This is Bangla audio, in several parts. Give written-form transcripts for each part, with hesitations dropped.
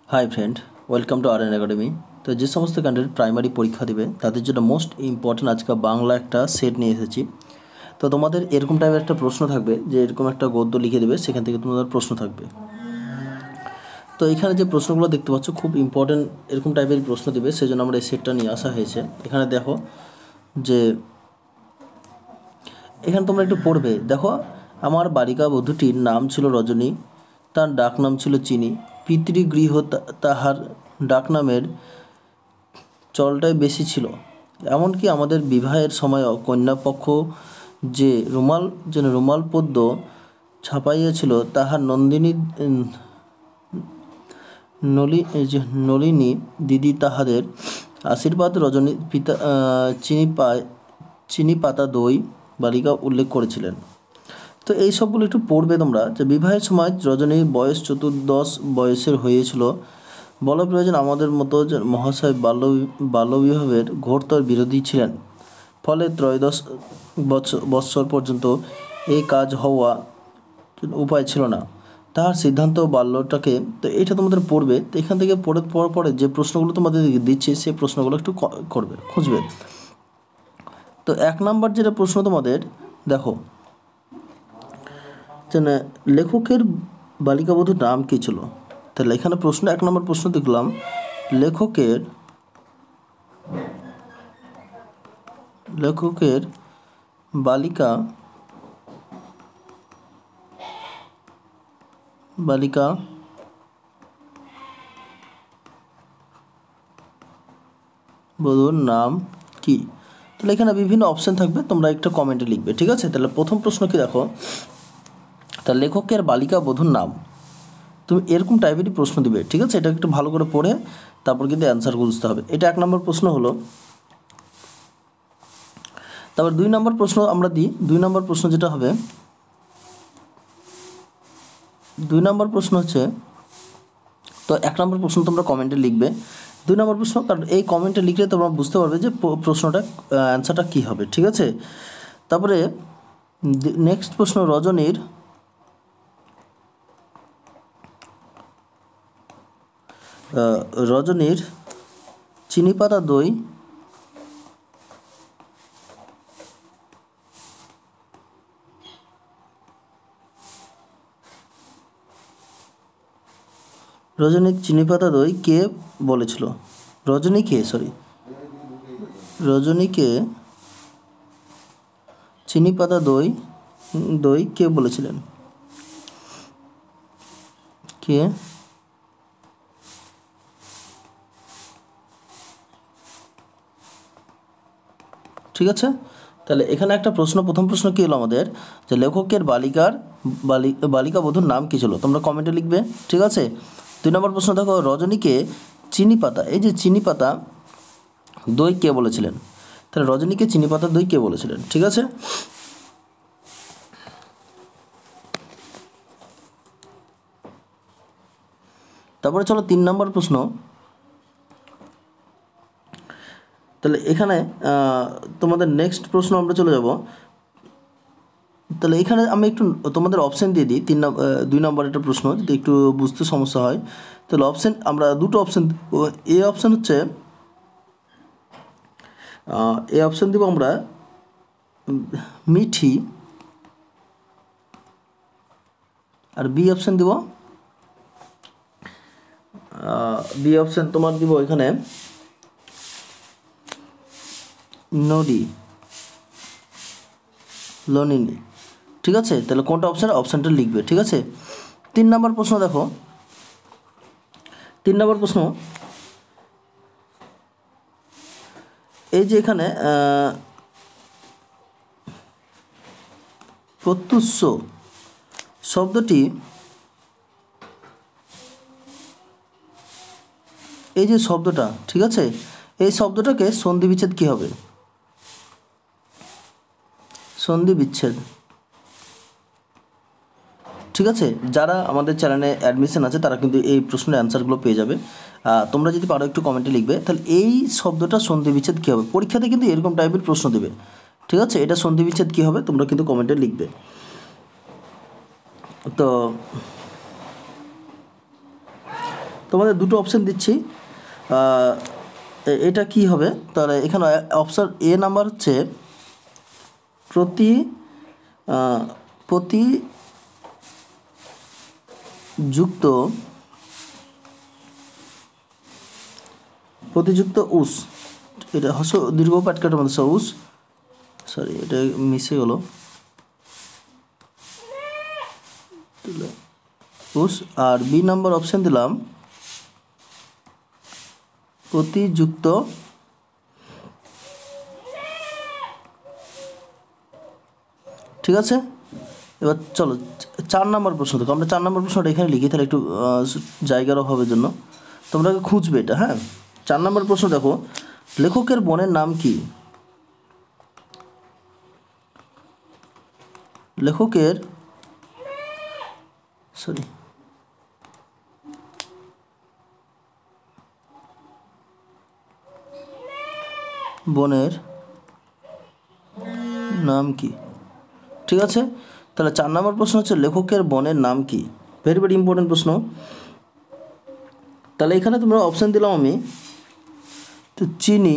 Hi friend, welcome to R academy. তো যে সমস্ত ক্যান্ডিডেট প্রাইমারি পরীক্ষা দেবে তাদের জন্য মোস্ট ইম্পর্ট্যান্ট আজকে বাংলা একটা সেট নিয়ে এসেছি। তো তোমাদের এরকম টাইপের একটা প্রশ্ন থাকবে যে এরকম একটা গদ্য লিখে দেবে, সেখান থেকে তোমাদের প্রশ্ন থাকবে। তো এখানে যে প্রশ্নগুলো দেখতে পাচ্ছ খুব ইম্পর্ট্যান্ট এরকম টাইপের প্রশ্ন দেবে, সেই জন্য আমরা এই সেটটা নিয়ে আসা হয়েছে। এখানে দেখো যে এখানে তোমরা একটু পড়বে। দেখো, আমার বালিকা বধূটির নাম ছিল রজনী, তার ডাকনাম ছিল চিনি। পিতৃগৃহ তাহার ডাকনামের চলটাই বেশি ছিল। এমনকি আমাদের বিবাহের সময়ও কন্যাপক্ষ যে রুমাল পদ্ম ছাপাইয়াছিল তাহার নলিনী দিদি তাহাদের আশীর্বাদ রজনী পিতা চিনি পাতা দই বালিকা উল্লেখ করেছিলেন। তো এই সবগুলো একটু পড়বে তোমরা। যে বিবাহের সময় রজনীর বয়স 14 বয়সের হয়েছিল। বলা প্রয়োজন আমাদের মতো যে মহাশয় বাল্যবিবাহের ঘোরতর বিরোধী ছিলেন। ফলে 13 বৎসর পর্যন্ত এই কাজ হওয়া উপায় ছিল না। তাহার সিদ্ধান্ত বাল্যটাকে, তো এটা তোমাদের পড়বে। তো এখান থেকে পরে যে প্রশ্নগুলো তোমাদের দিচ্ছে সেই প্রশ্নগুলো একটু করবে, খুঁজবে। তো 1 নম্বর যেটা প্রশ্ন তোমাদের দেখো, যে লেখকের বালিকাবধূর নাম কী ছিল। তাহলে এখানে প্রশ্ন 1 নম্বর প্রশ্ন দেখলাম, লেখকের বালিকা বধূর নাম কি। তাহলে এখানে বিভিন্ন অপশান থাকবে, তোমরা একটা কমেন্টে লিখবে, ঠিক আছে। তাহলে প্রথম প্রশ্ন কি দেখো, তার লেখকের বালিকা বধূর নাম। তুমি এরকম টাইপেরই প্রশ্ন দিবে, ঠিক আছে। এটা একটু ভালো করে পড়ে তারপর কিন্তু অ্যান্সার বুঝতে হবে। এটা 1 নম্বর প্রশ্ন হলো। তারপর 2 নম্বর প্রশ্ন আমরা দিই। 2 নম্বর প্রশ্ন যেটা হবে, 2 নম্বর প্রশ্ন হচ্ছে, তো 1 নম্বর প্রশ্ন তোমরা কমেন্টে লিখবে। 2 নম্বর প্রশ্ন, কারণ এই কমেন্টে লিখলে তোমরা বুঝতে পারবে যে প্রশ্নটা অ্যান্সারটা কী হবে, ঠিক আছে। তারপরে নেক্সট প্রশ্ন, রজনীর চিনি পাতা দই কে বলেছিল। রজনীকে চিনি পাতা দই কে বলেছিলেন, কে। ঠিক আছে। তাহলে এখানে একটা প্রশ্ন, প্রথম প্রশ্ন কী হলো আমাদের, যে লেখকের বালিকা বধূর নাম কী ছিল, তোমরা কমেন্টে লিখবে, ঠিক আছে। 2 নম্বর প্রশ্ন দেখো, রজনীকে চিনি পাতা, এই যে চিনি পাতা দই কে বলেছিলেন। তাহলে রজনীকে চিনি পাতা দই কে বলেছিলেন, ঠিক আছে। তারপরে চলো 3 নম্বর প্রশ্ন। তাহলে এখানে তোমাদের নেক্সট প্রশ্ন আমরা চলে যাব। তাহলে এখানে আমি একটু তোমাদের অপশান দিয়ে দিই। 2 নম্বর একটা প্রশ্ন, যদি একটু বুঝতে সমস্যা হয়। তাহলে অপশান আমরা দুটো অপশান, এ অপশান হচ্ছে, এ অপশান দেবো আমরা মিঠি, আর বি অপশান দেব, বি অপশান তোমার দিব এখানে লনিনী, ঠিক আছে। তাহলে কোনটা অপশানটা লিখবে, ঠিক আছে। 3 নম্বর প্রশ্ন দেখো, 3 নম্বর প্রশ্ন, এই যে এখানে প্রত্যুষ শব্দটি, এই যে শব্দটা, ঠিক আছে, এই শব্দটাকে সন্ধি বিচ্ছেদ কী হবে, সন্ধি বিচ্ছেদ, ঠিক আছে। যারা আমাদের চ্যানেলে অ্যাডমিশন আছে তারা কিন্তু এই প্রশ্নের অ্যান্সারগুলো পেয়ে যাবে। তোমরা যদি পারো একটু কমেন্টে লিখবে। তাহলে এই শব্দটা সন্ধি বিচ্ছেদ কী হবে, পরীক্ষাতে কিন্তু এরকম টাইপের প্রশ্ন দেবে, ঠিক আছে। এটা সন্ধি বিচ্ছেদ কী হবে তোমরা কিন্তু কমেন্টে লিখবে। তো তোমাদের দুটো অপশান দিচ্ছি, এটা কি হবে তাহলে? এখানে অপশান এ নাম্বার হচ্ছে প্রতিযুক্ত উস, এটা দীর্ঘ পাটকাটার মধ্যে উস, সরি এটা মিশে গেল, উস। আর বি নাম্বার অপশান দিলাম প্রতিযুক্ত ঠিক আছে। এবার চলো 4 নম্বর প্রশ্ন দেখো, আমরা 4 নম্বর প্রশ্নটা এখানে লিখি তাহলে একটু জায়গার অভাবের জন্য তোমরা খুঁজবে এটা। হ্যাঁ, 4 নম্বর প্রশ্ন দেখো, লেখকের বোনের নাম কি? লেখকের বোনের নাম কি? ঠিক আছে, তাহলে 4 নম্বর প্রশ্ন হচ্ছে লেখকের বোনের নাম কি? ভেরি ভেরি ইম্পর্টেন্ট প্রশ্ন। তাহলে এখানে তোমরা অপশান দিলাম আমি, তো চিনি,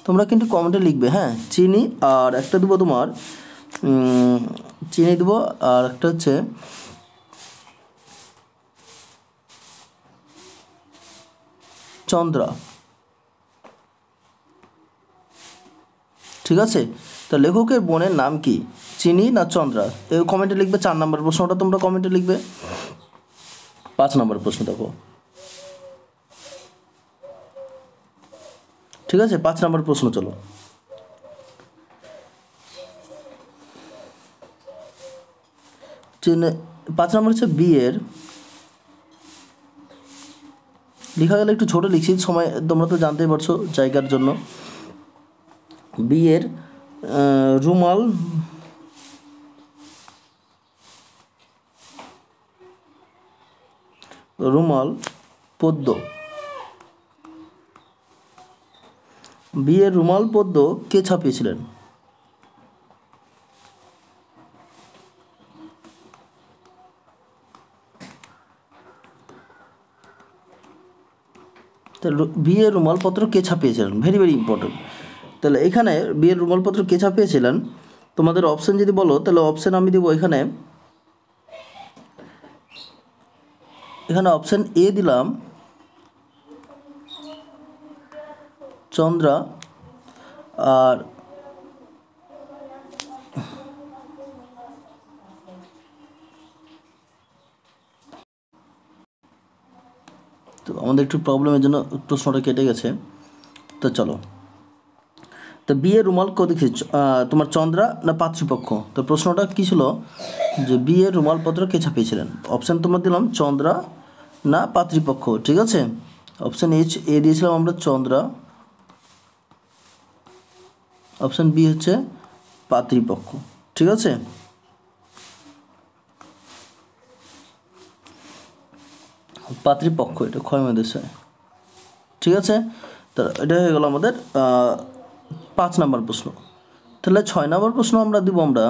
তোমরা কিন্তু কমেন্টে লিখবে। হ্যাঁ, চিনি, আর একটা দেবো তোমার চিনি দেবো, আর একটা হচ্ছে চন্দ্রা। ঠিক আছে, তো লেখকের বোনের নাম কি, চিনি না চন্দ্রা? এই কমেন্টে লিখবে। 4 নম্বর প্রশ্নটা তোমরা কমেন্টে লিখবে। 5 নম্বর প্রশ্ন দেখো, ঠিক আছে, 5 নম্বর প্রশ্ন চলো। 5 নম্বর হচ্ছে বিয়ের, লেখা গেলে একটু ছোটো লিখছি, সময় তোমরা তো জানতেই পারছো জায়গার জন্য। বিয়ের রুমাল পদ্ম, বিয়ের রুমাল পদ্ম কে ছাপিয়েছিলেন? বিয়ের রুমালপত্র কে ছাপিয়েছিলেন? Very very important. তাহলে এখানে বিয়ের রুমালপত্র কে ছাপিয়েছিলেন, তোমাদের অপশান যদি বলো তাহলে অপশান আমি দেবো এখানে অপশান এ দিলাম চন্দ্রা, আর তো আমাদের একটু প্রবলেমের জন্য প্রশ্নটা কেটে গেছে। তো চলো, তো বিয়ের রুমাল কে দেখেছ তোমার চন্দ্রা না পাত্রীপক্ষ? তো প্রশ্নটা কী ছিল যে বিয়ের রুমালপত্র কে ছাপিয়েছিলেন? অপশান তোমার দিলাম চন্দ্রা না পাত্রীপক্ষ। ঠিক আছে, অপশান এ দিয়েছিলাম আমরা চন্দ্রা, অপশান বি হচ্ছে পাত্রীপক্ষ। ঠিক আছে, পাত্রীপক্ষ, এটা ক্ষয়মেদেশে। ঠিক আছে, তো এটা হয়ে গেল আমাদের 5 নম্বর প্রশ্ন। তাহলে 6 নম্বর প্রশ্ন আমরা দিব আমরা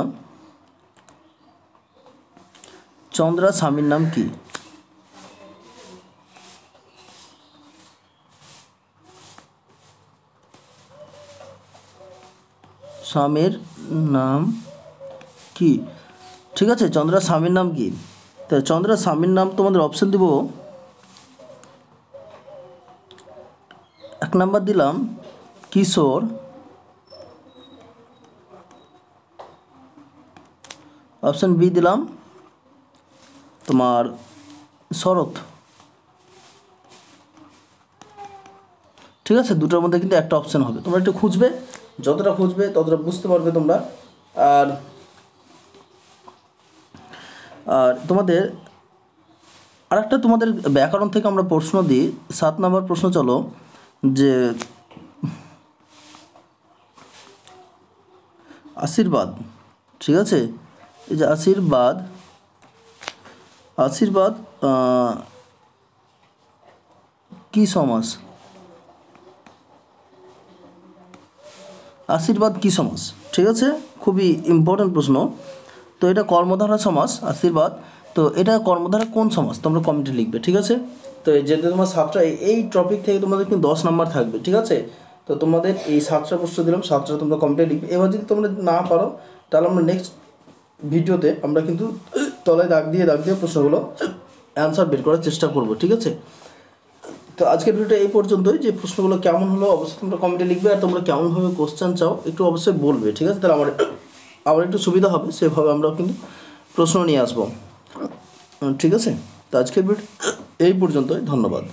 চন্দ্রা স্বামীর নাম কি? স্বামীর নাম কি? ঠিক আছে, চন্দ্রা স্বামীর নাম কি? তো চন্দ্রা স্বামীর নাম তোমাদের অপশন দিব, 1 নাম্বার দিলাম কিশোর, অপশন বি দিলাম তোমার শরৎ। ঠিক আছে, দুটোর মধ্যে কিন্তু একটা অপশন হবে, তোমরা একটু খুঁজবে, যতটা খুঁজবে ততটা বুঝতে পারবে তোমরা। আর তোমাদের আরেকটা তোমাদের ব্যাকরণ থেকে আমরা প্রশ্ন দিই। 7 নম্বর প্রশ্ন চলো, যে আশীর্বাদ, ঠিক আছে, এই যে আশীর্বাদ কি সমাস? আশীর্বাদ কি সমাস? ঠিক আছে, খুবই ইম্পর্টেন্ট প্রশ্ন। তো এটা কর্মধারা সমাস আশীর্বাদ, তো এটা কর্মধারা কোন সমাস তোমরা কমেন্টে লিখবে, ঠিক আছে। তো যেহেতু তোমার 7টা এই টপিক থেকে তোমাদের কিন্তু 10 নাম্বার থাকবে, ঠিক আছে। তো তোমাদের এই 7টা প্রশ্ন দিলাম, 7টা তোমরা কমেন্টে লিখবে। এবার যদি তোমরা না পারো তাহলে আমরা নেক্সট ভিডিওতে আমরা কিন্তু তলায় দাগ দিয়ে প্রশ্নগুলো অ্যান্সার বের করার চেষ্টা করব, ঠিক আছে। তো আজকের ভিডিওটা এই পর্যন্তই। যে প্রশ্নগুলো কেমন হলো অবশ্যই তোমরা কমেন্টে লিখবে, আর তোমরা কেমনভাবে কোশ্চেন চাও একটু অবশ্যই বলবে, ঠিক আছে। তাহলে আমার একটু সুবিধা হবে, সেভাবে আমরা কিন্তু প্রশ্ন নিয়ে আসবো, ঠিক আছে। তো আজকের ভিডিও এই পর্যন্তই, ধন্যবাদ।